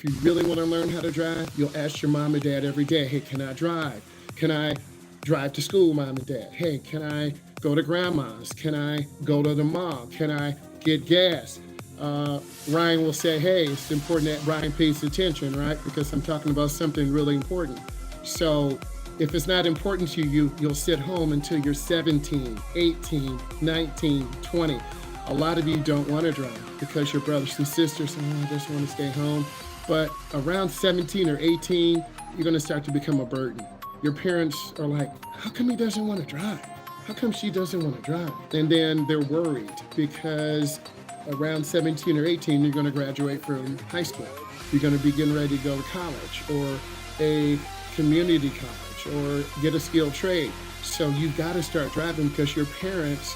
you really want to learn how to drive, you'll ask your mom and dad every day, hey, can I drive? Can I drive to school, mom and dad? Hey, can I go to grandma's? Can I go to the mall? Can I get gas? Ryan will say, hey, it's important that Ryan pays attention, right? Because I'm talking about something really important. So if it's not important to you, you'll sit home until you're 17, 18, 19, 20. A lot of you don't want to drive because your brothers and sisters say, oh, I just want to stay home. But around 17 or 18, you're going to start to become a burden. Your parents are like, how come he doesn't want to drive? How come she doesn't want to drive? And then they're worried because around 17 or 18, you're going to graduate from high school. You're going to be getting ready to go to college or a community college or get a skilled trade. So you've got to start driving because your parents,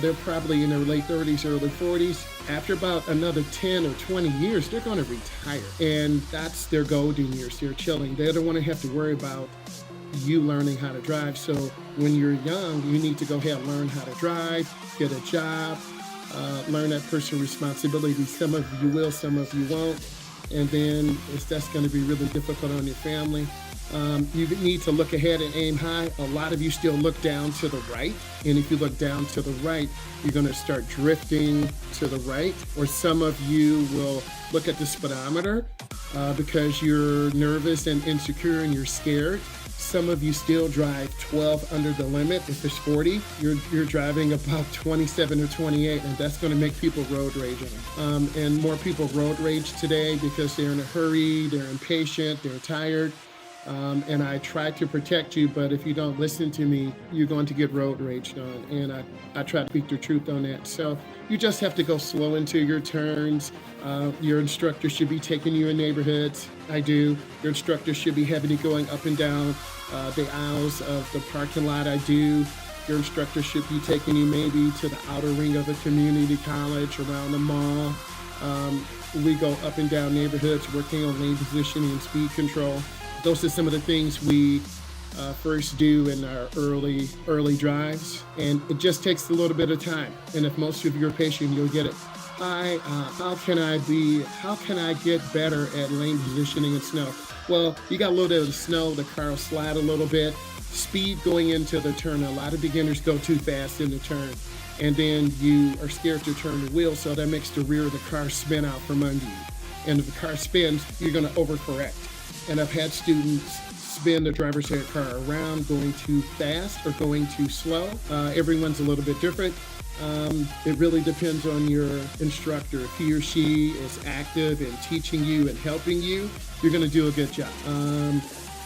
they're probably in their late 30s, early 40s. After about another 10 or 20 years, they're going to retire. And that's their golden years. They're chilling. They don't want to have to worry about you learning how to drive. So when you're young, you need to go ahead and learn how to drive, get a job, learn that personal responsibility. Some of you will, some of you won't. And then that's going to be really difficult on your family. You need to look ahead and aim high. A lot of you still look down to the right. And if you look down to the right, you're going to start drifting to the right. Or some of you will look at the speedometer because you're nervous and insecure and you're scared. Some of you still drive 12 under the limit. If it's 40, you're driving about 27 or 28, and that's going to make people road raging. And more people road rage today because they're in a hurry, they're impatient, they're tired. And I try to protect you, but if you don't listen to me, you're going to get road raged on. And I try to speak the truth on that. So you just have to go slow into your turns. Your instructor should be taking you in neighborhoods. I do. Your instructor should be having you going up and down the aisles of the parking lot. I do. Your instructor should be taking you maybe to the outer ring of a community college, around the mall. We go up and down neighborhoods working on lane positioning and speed control. Those are some of the things we first do in our early drives, and it just takes a little bit of time. And if most of you are patient, you'll get it. Hi, how can I get better at lane positioning in snow? Well, you got a little bit of snow, the car will slide a little bit. Speed going into the turn. A lot of beginners go too fast in the turn, and then you are scared to turn the wheel, so that makes the rear of the car spin out from under you. And if the car spins, you're going to overcorrect. And I've had students spin the driver's ed car around going too fast or going too slow. Everyone's a little bit different. It really depends on your instructor. If he or she is active in teaching you and helping you, you're going to do a good job.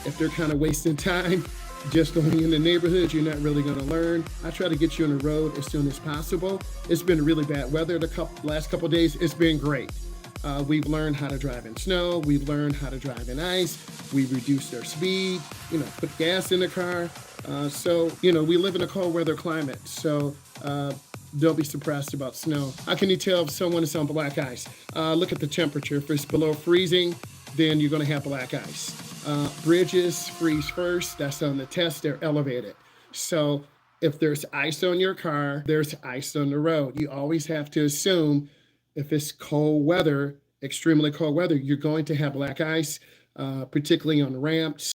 If they're kind of wasting time, just going in the neighborhood, you're not really going to learn. I try to get you on the road as soon as possible. It's been really bad weather the last couple of days. It's been great. We've learned how to drive in snow. We've learned how to drive in ice. We've reduced our speed, put gas in the car. So we live in a cold weather climate. So don't be surprised about snow. How can you tell if someone is on black ice? Look at the temperature. If it's below freezing, then you're going to have black ice. Bridges freeze first. That's on the test. They're elevated. So if there's ice on your car, there's ice on the road. You always have to assume if it's cold weather, extremely cold weather, you're going to have black ice, particularly on ramps.